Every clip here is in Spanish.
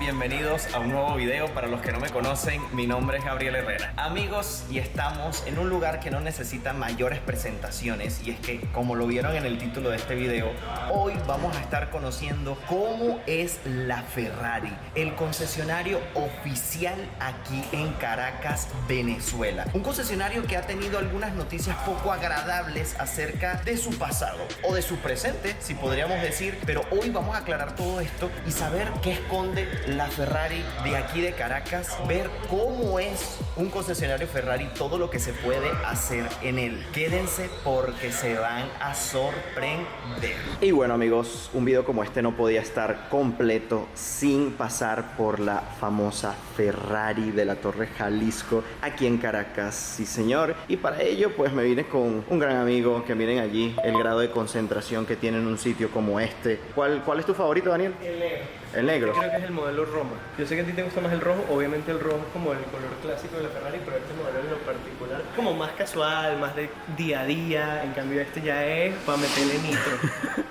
Bienvenidos a un nuevo video. Para los que no me conocen, mi nombre es Gabriel Herrera. Amigos, y estamos en un lugar que no necesita mayores presentaciones, y es que, como lo vieron en el título de este video, hoy vamos a estar conociendo cómo es la Ferrari, el concesionario oficial aquí en Caracas, Venezuela. Un concesionario que ha tenido algunas noticias poco agradables acerca de su pasado o de su presente, si podríamos decir, pero hoy vamos a aclarar todo esto y saber qué esconde la Ferrari de aquí de Caracas, ver cómo es un concesionario Ferrari, todo lo que se puede hacer en él. Quédense porque se van a sorprender. Y bueno, amigos, un video como este no podía estar completo sin pasar por la famosa Ferrari de la Torre Jalisco aquí en Caracas. Sí, señor. Y para ello pues me vine con un gran amigo, que miren allí el grado de concentración que tiene en un sitio como este. ¿Cuál es tu favorito, Daniel? El negro. El negro. Creo que es el modelo Roma. Yo sé que a ti te gusta más el rojo. Obviamente el rojo es como el color clásico de la Ferrari, pero este modelo en lo particular como más casual, más de día a día. En cambio este ya es para meterle nitro.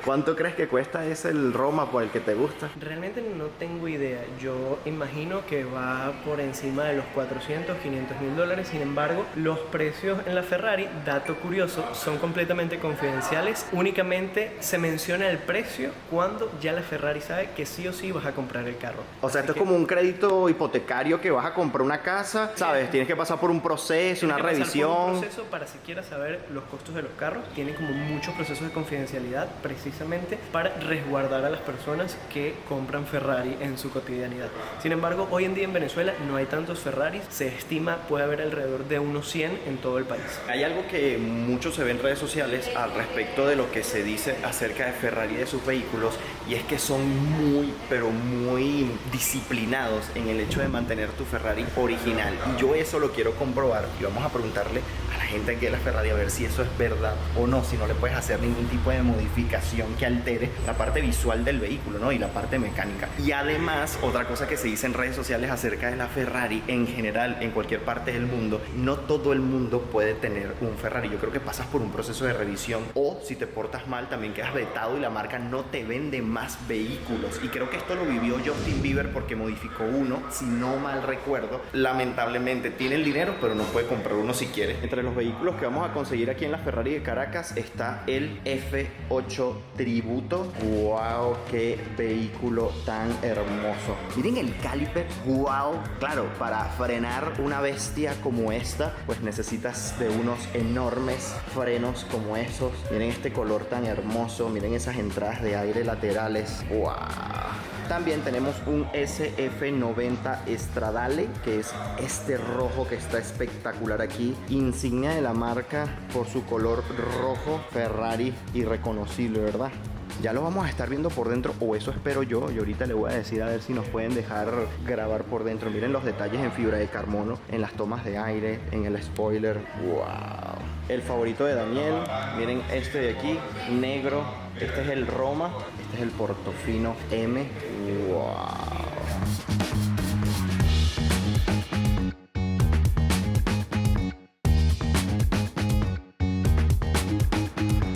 ¿Cuánto crees que cuesta el Roma por el que te gusta? Realmente no tengo idea. Yo imagino que va por encima de los 400, 500 mil dólares. Sin embargo, los precios en la Ferrari, dato curioso, son completamente confidenciales. Únicamente se menciona el precio cuando ya la Ferrari sabe que sí o sí vas a comprar el carro. O sea, esto es como un crédito hipotecario que vas a comprar una casa, ¿sabes? Tienes que pasar por un proceso, una revisión. Por un proceso para siquiera saber los costos de los carros. Tienen como muchos procesos de confidencialidad precisamente para resguardar a las personas que compran Ferrari en su cotidianidad. Sin embargo, hoy en día en Venezuela no hay tantos Ferraris. Se estima puede haber alrededor de unos 100 en todo el país. Hay algo que mucho se ve en redes sociales al respecto de lo que se dice acerca de Ferrari y de sus vehículos, y es que son muy, pero muy disciplinados en el hecho de mantener tu Ferrari original. Y yo eso lo quiero comprobar, y vamos a preguntarle a la gente aquí de la Ferrari a ver si eso es verdad o no, si no le puedes hacer ningún tipo de modificación que altere la parte visual del vehículo, ¿no? Y la parte mecánica. Y además, otra cosa que se dice en redes sociales acerca de la Ferrari en general, en cualquier parte del mundo, no todo el mundo puede tener un Ferrari. Yo creo que pasas por un proceso de revisión, o si te portas mal también quedas vetado y la marca no te vende más vehículos. Y creo que esto lo vivió Justin Bieber porque modificó uno, si no mal recuerdo. Lamentablemente tiene el dinero, pero no puede comprar uno si quiere. Entre los vehículos que vamos a conseguir aquí en la Ferrari de Caracas está el F8 Tributo. ¡Wow! ¡Qué vehículo tan hermoso! Miren el caliper. ¡Wow! Claro, para frenar una bestia como esta, pues necesitas de unos enormes frenos como esos. Miren este color tan hermoso. Miren esas entradas de aire laterales. ¡Wow! También tenemos un SF90 Stradale, que es este rojo que está espectacular aquí. Insignia de la marca por su color rojo, Ferrari irreconocible, ¿verdad? Ya lo vamos a estar viendo por dentro, o eso espero yo. Y ahorita le voy a decir a ver si nos pueden dejar grabar por dentro. Miren los detalles en fibra de carbono, en las tomas de aire, en el spoiler. ¡Wow! El favorito de Daniel, miren este de aquí, negro. Este es el Roma, este es el Portofino M. ¡Wow!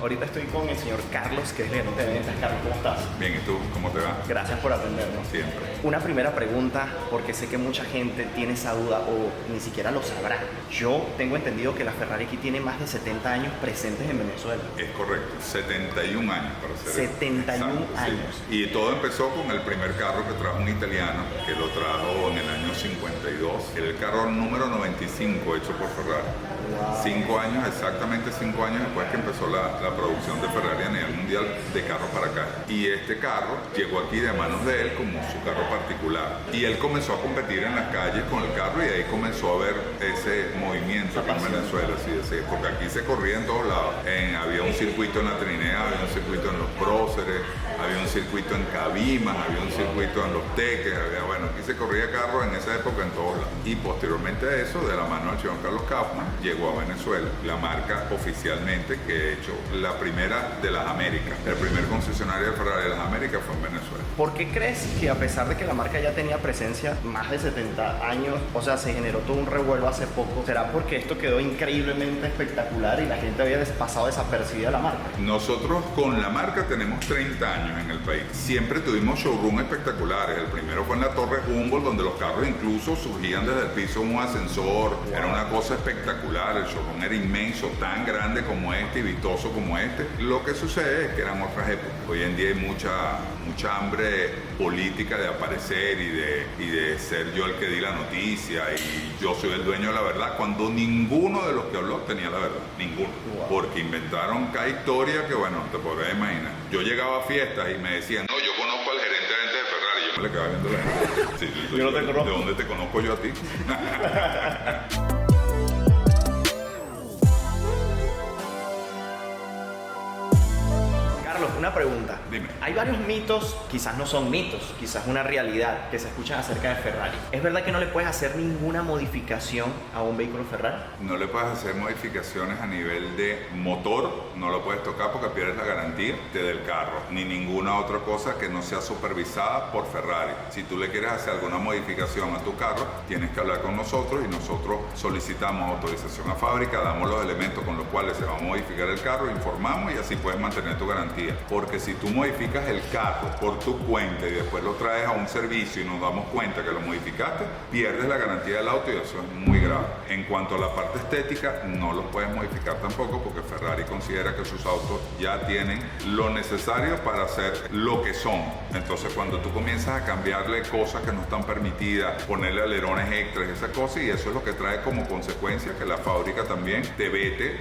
Ahorita estoy con el señor Carlos, que es el gerente de ventas. Carlos, ¿cómo estás? Bien, ¿y tú? ¿Cómo te va? Gracias por atendernos. Siempre. Una primera pregunta, porque sé que mucha gente tiene esa duda o ni siquiera lo sabrá. Yo tengo entendido que la Ferrari aquí tiene más de 70 años presentes en Venezuela. Es correcto, 71 años para ser 71 exacto, años. Sí. Y todo empezó con el primer carro que trajo un italiano, que lo trajo en el año 52. Era el carro número 95 hecho por Ferrari. Wow. 5 años, exactamente 5 años después que empezó la producción de Ferrari a nivel mundial de carro para acá. Y este carro llegó aquí de manos de él como su carro particular. Y él comenzó a competir en las calles con el carro, y ahí comenzó a ver ese movimiento aquí en Venezuela, porque aquí se corría en todos lados. Había un circuito en la Trinidad, había un circuito en los próceres, había un circuito en Cabimas, había un circuito en los Teques, aquí se corría carro en esa época en todos Y posteriormente a eso, de la mano del señor Carlos Kaufman, llegó a Venezuela la marca oficialmente que he hecho, la primera de las Américas. El primer concesionario de Ferrari de las Américas fue en Venezuela. ¿Por qué crees que a pesar de que la marca ya tenía presencia más de 70 años, o sea, se generó todo un revuelo hace poco? ¿Será porque esto quedó increíblemente espectacular y la gente había pasado desapercibida la marca? Nosotros con la marca tenemos 30 años en el país. Siempre tuvimos showroom espectaculares. El primero fue en la Torre Humboldt, donde los carros incluso surgían desde el piso un ascensor. Wow. Era una cosa espectacular. El showroom era inmenso, tan grande como este y vistoso como este. Lo que sucede es que eran otras épocas. Hoy en día hay mucha hambre política de aparecer y de ser yo el que di la noticia y yo soy el dueño de la verdad, cuando ninguno de los que habló tenía la verdad, ninguno. Wow. Porque inventaron cada historia que, bueno, te podrás imaginar. Yo llegaba a fiestas y me decían, no, yo conozco al gerente de Ferrari. Yo me le quedaba viendo la gente. Sí, yo no te conozco. ¿De dónde te conozco yo a ti? Carlos, una pregunta. Dime. Hay varios mitos, quizás no son mitos, quizás una realidad que se escuchan acerca de Ferrari. ¿Es verdad que no le puedes hacer ninguna modificación a un vehículo Ferrari? No le puedes hacer modificaciones a nivel de motor, no lo puedes tocar porque pierdes la garantía del carro, ni ninguna otra cosa que no sea supervisada por Ferrari. Si tú le quieres hacer alguna modificación a tu carro, tienes que hablar con nosotros y nosotros solicitamos autorización a fábrica, damos los elementos con los cuales se va a modificar el carro, informamos y así puedes mantener tu garantía. Porque si tú modificas el carro por tu cuenta y después lo traes a un servicio y nos damos cuenta que lo modificaste, pierdes la garantía del auto y eso es muy grave. En cuanto a la parte estética, no los puedes modificar tampoco porque Ferrari considera que sus autos ya tienen lo necesario para ser lo que son. Entonces cuando tú comienzas a cambiarle cosas que no están permitidas, ponerle alerones extras, esa cosa, y eso es lo que trae como consecuencia que la fábrica también te vete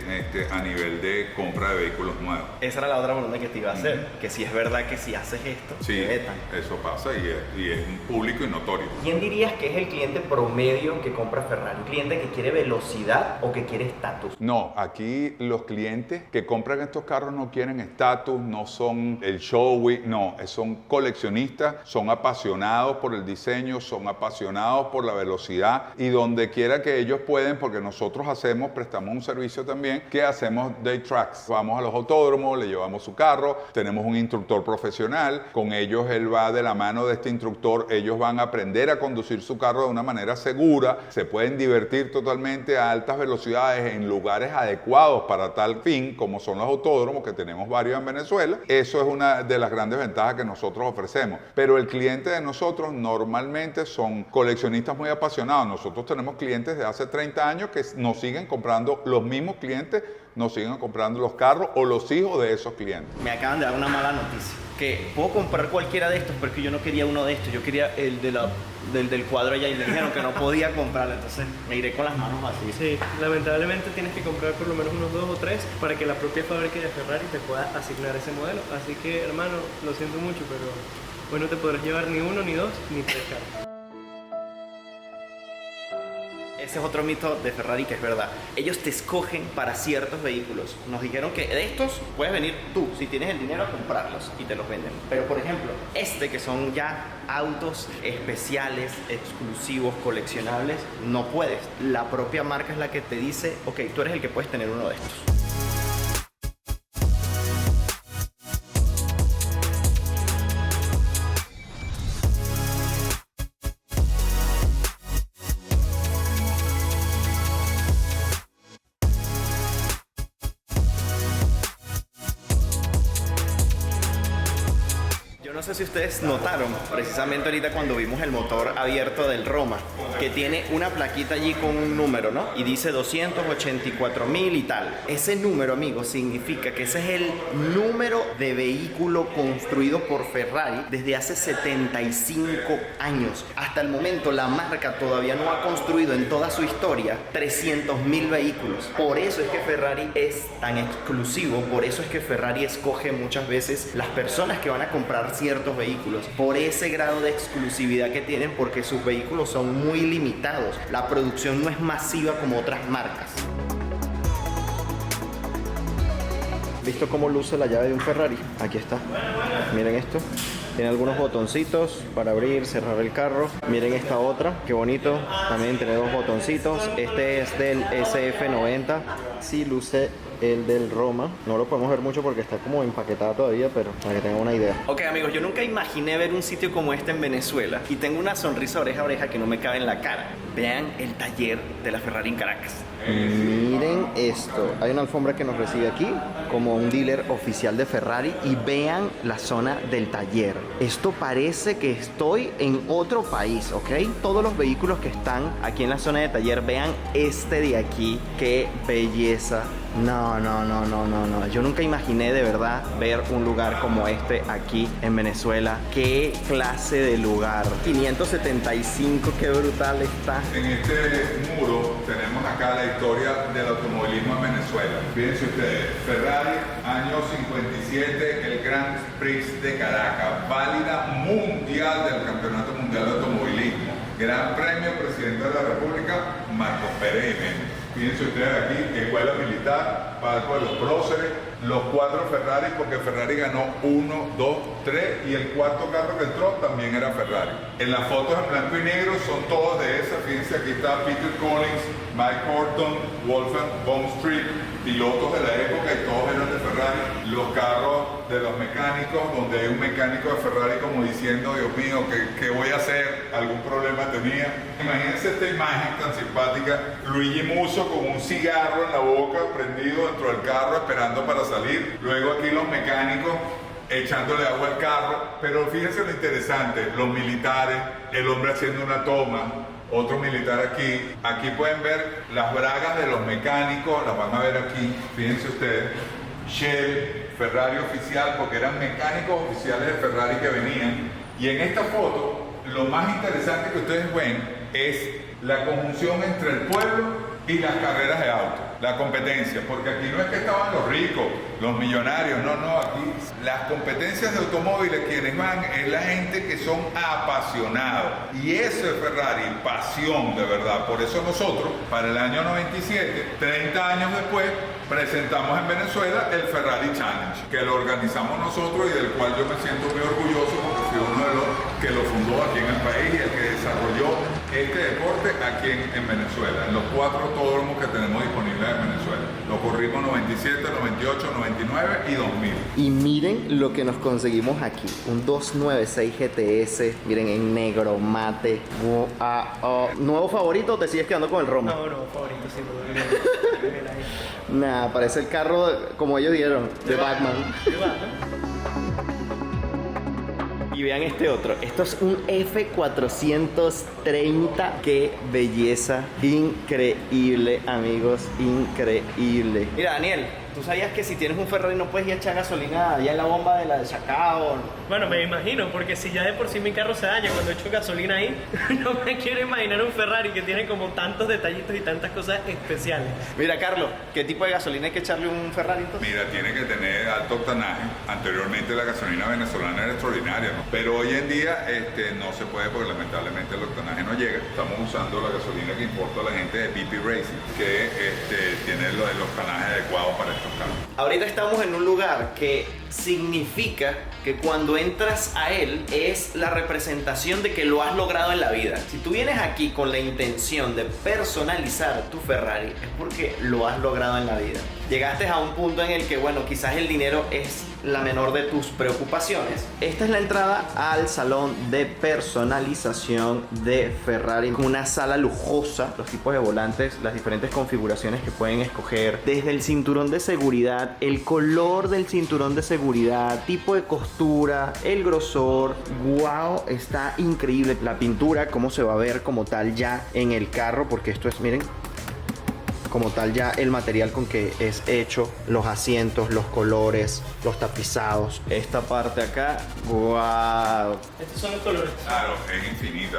a nivel de compra de vehículos nuevos. Esa era la otra pregunta que te iba a hacer, que si es verdad que si haces esto, sí, te vetan. Eso pasa y es público y notorio. ¿Quién dirías que es el cliente promedio que compra Ferrari? ¿Un cliente que quiere velocidad o que quiere estatus? No, aquí los clientes que compran estos carros no quieren estatus, no son el showy, no, son coleccionistas, son apasionados por el diseño, son apasionados por la velocidad y donde quiera que ellos pueden, porque nosotros prestamos un servicio también que hacemos day tracks. Vamos a los autódromos, le llevamos su carro, tenemos un instructor profesional, con ellos él va de la mano de este instructor, ellos van a aprender a conducir su carro de una manera segura, se pueden divertir totalmente a altas velocidades en lugares adecuados para tal fin, como son los autódromos, que tenemos varios en Venezuela. Eso es una de las grandes ventajas que nosotros ofrecemos. Pero el cliente de nosotros normalmente son coleccionistas muy apasionados. Nosotros tenemos clientes de hace 30 años que nos siguen comprando, los mismos clientes nos siguen comprando los carros o los hijos de esos clientes. Me acaban de dar una mala noticia, que puedo comprar cualquiera de estos, porque yo no quería uno de estos, yo quería el del cuadro allá y me dijeron que no podía comprarlo, entonces me iré con las manos vacías. Sí, lamentablemente tienes que comprar por lo menos unos 2 o 3 para que la propia fábrica de Ferrari te pueda asignar ese modelo. Así que, hermano, lo siento mucho, pero hoy no te podrás llevar ni 1, ni 2, ni 3 carros. Ese es otro mito de Ferrari que es verdad. Ellos te escogen para ciertos vehículos. Nos dijeron que de estos puedes venir tú, si tienes el dinero, a comprarlos y te los venden. Pero por ejemplo, que son ya autos especiales, exclusivos, coleccionables, no puedes. La propia marca es la que te dice, ok, tú eres el que puedes tener uno de estos. No sé si ustedes notaron, precisamente ahorita cuando vimos el motor abierto del Roma, que tiene una plaquita allí con un número, ¿no? Y dice 284.000 y tal. Ese número, amigos, significa que ese es el número de vehículo construido por Ferrari desde hace 75 años. Hasta el momento la marca todavía no ha construido en toda su historia 300.000 vehículos. Por eso es que Ferrari es tan exclusivo, por eso es que Ferrari escoge muchas veces las personas que van a comprar ciertos vehículos, por ese grado de exclusividad que tienen, porque sus vehículos son muy limitados. La producción no es masiva como otras marcas. ¿Visto cómo luce la llave de un Ferrari? Aquí está. Miren esto. Tiene algunos botoncitos para abrir, cerrar el carro. Miren esta otra, qué bonito. También tiene 2 botoncitos. Este es del SF90. Sí luce el del Roma. No lo podemos ver mucho porque está como empaquetado todavía, pero para que tengan una idea. Ok, amigos, yo nunca imaginé ver un sitio como este en Venezuela y tengo una sonrisa oreja a oreja que no me cabe en la cara. Vean el taller de la Ferrari en Caracas. Miren esto. Hay una alfombra que nos recibe aquí como un dealer oficial de Ferrari y vean la zona del taller. Esto parece que estoy en otro país, ¿ok? Todos los vehículos que están aquí en la zona de taller, vean este de aquí. Qué belleza. No. Yo nunca imaginé de verdad ver un lugar como este aquí en Venezuela. Qué clase de lugar. 575, qué brutal está. En este muro tenemos acá la historia del automovilismo en Venezuela. Fíjense ustedes, Ferrari, año 57, el Grand Prix de Caracas, válida mundial del Campeonato Mundial de Automovilismo. Gran Premio Presidente de la República, Marcos Pérez Jiménez. Fíjense ustedes aquí, escuela militar, palco de los próceres, los 4 Ferrari, porque Ferrari ganó 1, 2, 3 y el 4º carro que entró también era Ferrari. En las fotos en blanco y negro son todas de esas. Fíjense, aquí está Peter Collins, Mike Horton, Wolfgang von Street, pilotos de la época y todos eran de Ferrari. Los carros de los mecánicos, donde hay un mecánico de Ferrari como diciendo, Dios mío, ¿qué voy a hacer? ¿Algún problema tenía? Imagínense esta imagen tan simpática, Luigi Musso con un cigarro en la boca, prendido dentro del carro, esperando para salir. Luego aquí los mecánicos echándole agua al carro. Pero fíjense lo interesante, los militares, el hombre haciendo una toma, otro militar aquí. Aquí pueden ver las bragas de los mecánicos, las van a ver aquí, fíjense ustedes. Shell, Ferrari oficial, porque eran mecánicos oficiales de Ferrari que venían. Y en esta foto, lo más interesante que ustedes ven es la conjunción entre el pueblo y las carreras de auto, la competencia, porque aquí no es que estaban los ricos, los millonarios, no, aquí las competencias de automóviles, quienes van es la gente que son apasionados, y eso es Ferrari, pasión de verdad. Por eso nosotros, para el año 97, 30 años después, presentamos en Venezuela el Ferrari Challenge, que lo organizamos nosotros y del cual yo me siento muy orgulloso porque fui uno de los que lo fundó aquí en el país y el que desarrolló este deporte aquí en Venezuela, en los 4 autódromos que tenemos disponibles en Venezuela. Lo corrimos 97, 98, 99 y 2000. Y miren lo que nos conseguimos aquí, un 296 GTS, miren, en negro mate. ¿Nuevo favorito o te sigues quedando con el Roma? No, favorito, sí. Nah, parece el carro como ellos dieron, de Batman. Y vean este otro. Esto es un F430. Qué belleza. Increíble, amigos. Increíble. Mira, Daniel, ¿tú sabías que si tienes un Ferrari no puedes ir a echar gasolina allá en la bomba de la de Chacao? Bueno, me imagino, porque si ya de por sí mi carro se daña cuando echo gasolina ahí, no me quiero imaginar un Ferrari que tiene como tantos detallitos y tantas cosas especiales. Mira, Carlos, ¿qué tipo de gasolina hay que echarle a un Ferrari entonces? Mira, tiene que tener alto octanaje. Anteriormente la gasolina venezolana era extraordinaria, ¿no? Pero hoy en día no se puede porque lamentablemente el octanaje no llega. Estamos usando la gasolina que importa la gente de BP Racing, que tiene el octanaje adecuado para estos carros. Ahorita estamos en un lugar que significa que cuando entras a él es la representación de que lo has logrado en la vida. Si tú vienes aquí con la intención de personalizar tu Ferrari, es porque lo has logrado en la vida. Llegaste a un punto en el que, bueno, quizás el dinero es la menor de tus preocupaciones. Esta es la entrada al salón de personalización de Ferrari, con una sala lujosa, los tipos de volantes, las diferentes configuraciones que pueden escoger, desde el cinturón de seguridad, el color del cinturón de seguridad, tipo de costura, el grosor. Wow, está increíble. La pintura, cómo se va a ver como tal ya en el carro, porque esto es, miren, como tal ya el material con que es hecho, los asientos, los colores, los tapizados. Esta parte acá, wow. Estos son los colores. Claro, es infinita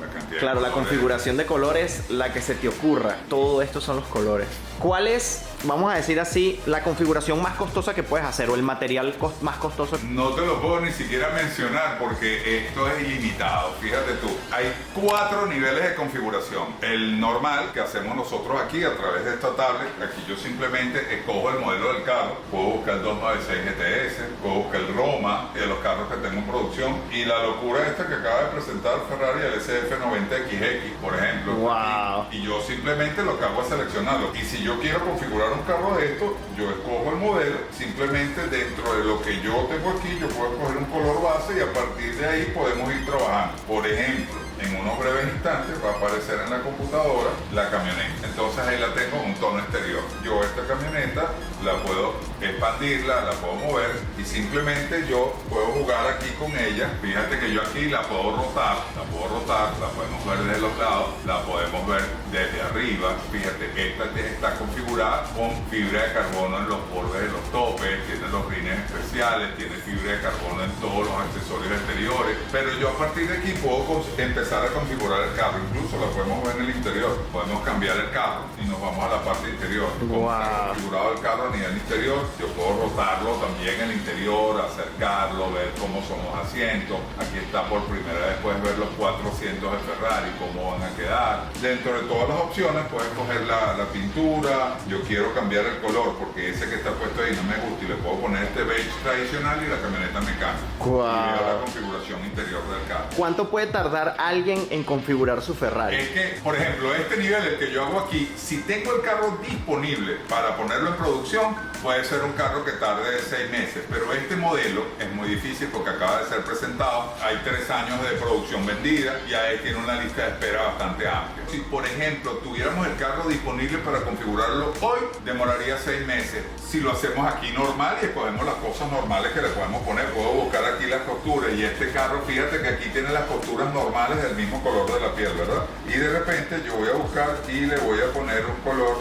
la cantidad. Claro, de la colores. configuración de colores, la que se te ocurra. Todo esto son los colores. ¿Cuáles vamos a decir así, la configuración más costosa que puedes hacer o el material más costoso? No te lo puedo ni siquiera mencionar porque esto es ilimitado. Fíjate tú, hay 4 niveles de configuración. El normal que hacemos nosotros aquí a través de esta tablet. Aquí yo simplemente escojo el modelo del carro. Puedo buscar el 296 GTS, puedo buscar el Roma de los carros que tengo en producción. Y la locura esta que acaba de presentar Ferrari, el SF90XX, por ejemplo. Wow. Y yo simplemente lo que hago es seleccionarlo. Y si yo quiero configurar un carro de esto, yo escojo el modelo. Simplemente dentro de lo que yo tengo aquí, yo puedo escoger un color base y a partir de ahí podemos ir trabajando. Por ejemplo, en unos breves instantes va a aparecer en la computadora la camioneta. Entonces ahí la tengo en un tono exterior. Yo esta camioneta la puedo expandirla, la puedo mover y simplemente yo puedo jugar aquí con ella. Fíjate que yo aquí la puedo rotar, la podemos ver desde los lados, la podemos ver desde arriba. Fíjate, esta está configurada con fibra de carbono en los bordes de los topes, tiene los rines especiales, tiene fibra de carbono en todos los accesorios exteriores. Pero yo a partir de aquí puedo empezar a configurar el carro, incluso la podemos ver en el interior, podemos cambiar el carro y nos vamos a la parte interior. Como está configurado el carro a nivel interior, yo puedo rotarlo también en el interior, acercarlo, ver cómo son los asientos. Aquí está por primera vez, puedes ver los 4 asientos de Ferrari, cómo van a quedar. Dentro de todas las opciones puedes coger la pintura. Yo quiero cambiar el color porque ese que está puesto ahí no me gusta y le puedo poner este beige tradicional y la camioneta me cambia. Wow. Y veo la configuración interior del carro. ¿Cuánto puede tardar alguien en configurar su Ferrari? Es que, por ejemplo, este nivel, el que yo hago aquí, si tengo el carro disponible para ponerlo en producción, puede ser un carro que tarde 6 meses, pero este modelo es muy difícil porque acaba de ser presentado, hay 3 años de producción vendida y ahí tiene una lista de espera bastante amplia. Si, por ejemplo, tuviéramos el carro disponible para configurarlo hoy, demoraría 6 meses. Si lo hacemos aquí normal y escogemos las cosas normales que le podemos poner, puedo buscar aquí las costuras y este carro, fíjate que aquí tiene las costuras normales del mismo color de la piel, ¿verdad? Y de repente yo voy a buscar y le voy a poner un color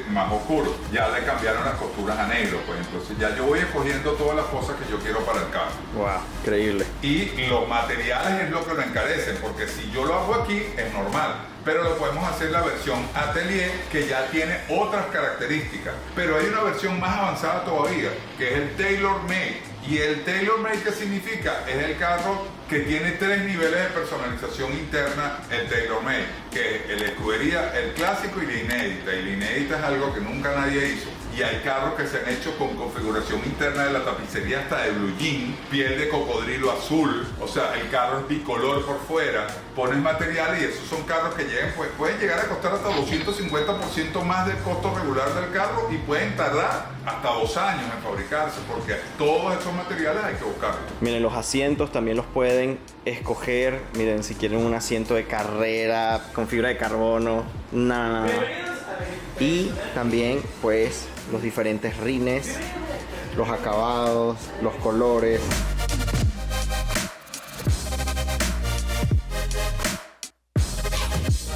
más oscuro. Ya le cambiaron las costuras a negro, pues entonces ya yo voy escogiendo todas las cosas que yo quiero para el carro. Wow, increíble. Y los materiales es lo que lo encarecen, porque si yo lo hago aquí es normal, pero lo podemos hacer la versión Atelier, que ya tiene otras características. Pero hay una versión más avanzada todavía, que es el Tailor Made. Y el Tailor Made, ¿qué significa? Es el carro que tiene 3 niveles de personalización interna, el Tailor Made, que es la escudería, el clásico y la inédita. Y la inédita es algo que nunca nadie hizo. Y hay carros que se han hecho con configuración interna de la tapicería hasta de blue jean, piel de cocodrilo azul, o sea, el carro es bicolor por fuera, pones material y esos son carros que llegan, pues, pueden llegar a costar hasta 250% más del costo regular del carro y pueden tardar hasta 2 años en fabricarse, porque todos esos materiales hay que buscarlos. Miren, los asientos también los pueden escoger. Miren, si quieren un asiento de carrera con fibra de carbono, nada. Y también, pues, los diferentes rines, los acabados, los colores.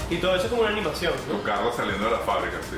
Y todo eso como una animación, ¿no? Tu carro saliendo de la fábrica, sí.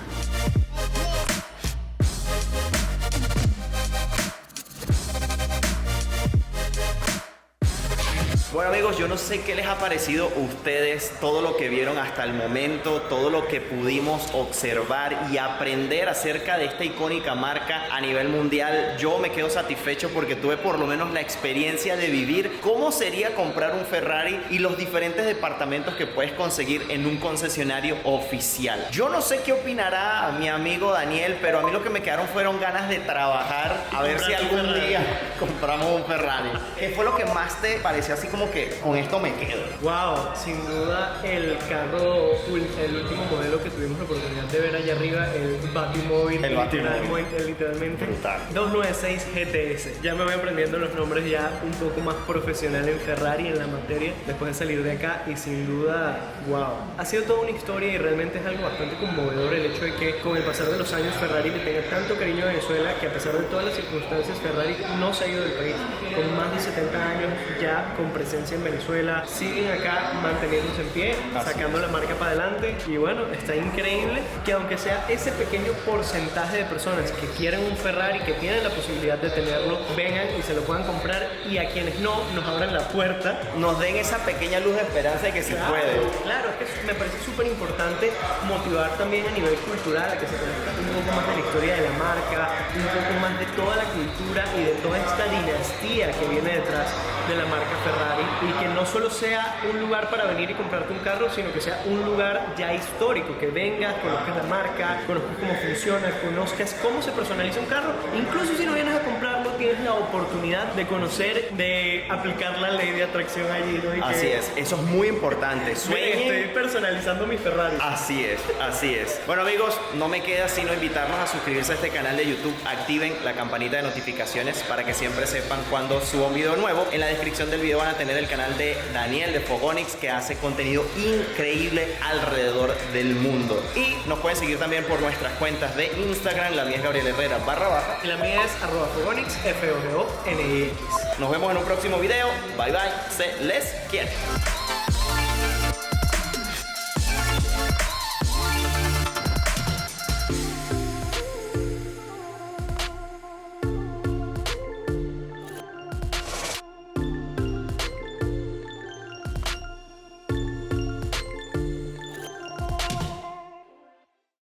Bueno amigos, yo no sé qué les ha parecido a ustedes todo lo que vieron hasta el momento, todo lo que pudimos observar y aprender acerca de esta icónica marca a nivel mundial. Yo me quedo satisfecho porque tuve por lo menos la experiencia de vivir cómo sería comprar un Ferrari y los diferentes departamentos que puedes conseguir en un concesionario oficial. Yo no sé qué opinará mi amigo Daniel, pero a mí lo que me quedaron fueron ganas de trabajar a ver si algún día compramos un Ferrari. ¿Qué fue lo que más te pareció así como que con esto me quedo? Wow, sin duda el carro, el último modelo que tuvimos la oportunidad de ver allá arriba, el Batimóvil, literalmente brutal. 296 GTS. Ya me voy aprendiendo los nombres ya un poco más profesional en Ferrari, en la materia, después de salir de acá, y sin duda, wow, ha sido toda una historia y realmente es algo bastante conmovedor el hecho de que con el pasar de los años Ferrari le tenga tanto cariño a Venezuela, que a pesar de todas las circunstancias Ferrari no se ha ido del país, con más de 70 años ya con presencia presencia en Venezuela, siguen acá manteniéndose en pie, sacando la marca para adelante. Y bueno, está increíble que aunque sea ese pequeño porcentaje de personas que quieren un Ferrari, que tienen la posibilidad de tenerlo, vengan y se lo puedan comprar, y a quienes no, nos abran la puerta. Nos den esa pequeña luz de esperanza de que se puede. Claro, es que me parece súper importante motivar también a nivel cultural, a que se conozca un poco más de la historia de la marca, un poco más de toda la cultura y de toda esta dinastía que viene detrás de la marca Ferrari, y que no solo sea un lugar para venir y comprarte un carro, sino que sea un lugar ya histórico, que vengas, conozcas la marca, conozcas cómo funciona, conozcas cómo se personaliza un carro. Incluso si no vienes a comprarlo, tienes la oportunidad de conocer, de aplicar la ley de atracción allí, ¿no? Y Así que, es, eso es muy importante. miren, estoy Sueñen. personalizando mi Ferrari. Así es, así es. Bueno amigos, no me queda sino invitarlos a suscribirse a este canal de YouTube. Activen la campanita de notificaciones para que siempre sepan cuando subo un video nuevo. En la descripción del video van a tener el canal de Daniel de Fogonix, que hace contenido increíble alrededor del mundo. Y nos pueden seguir también por nuestras cuentas de Instagram. La mía es Gabriel Herrera _. Y la mía es @Fogonix, FOGONIX. Nos vemos en un próximo video. Bye bye. Se les quiere.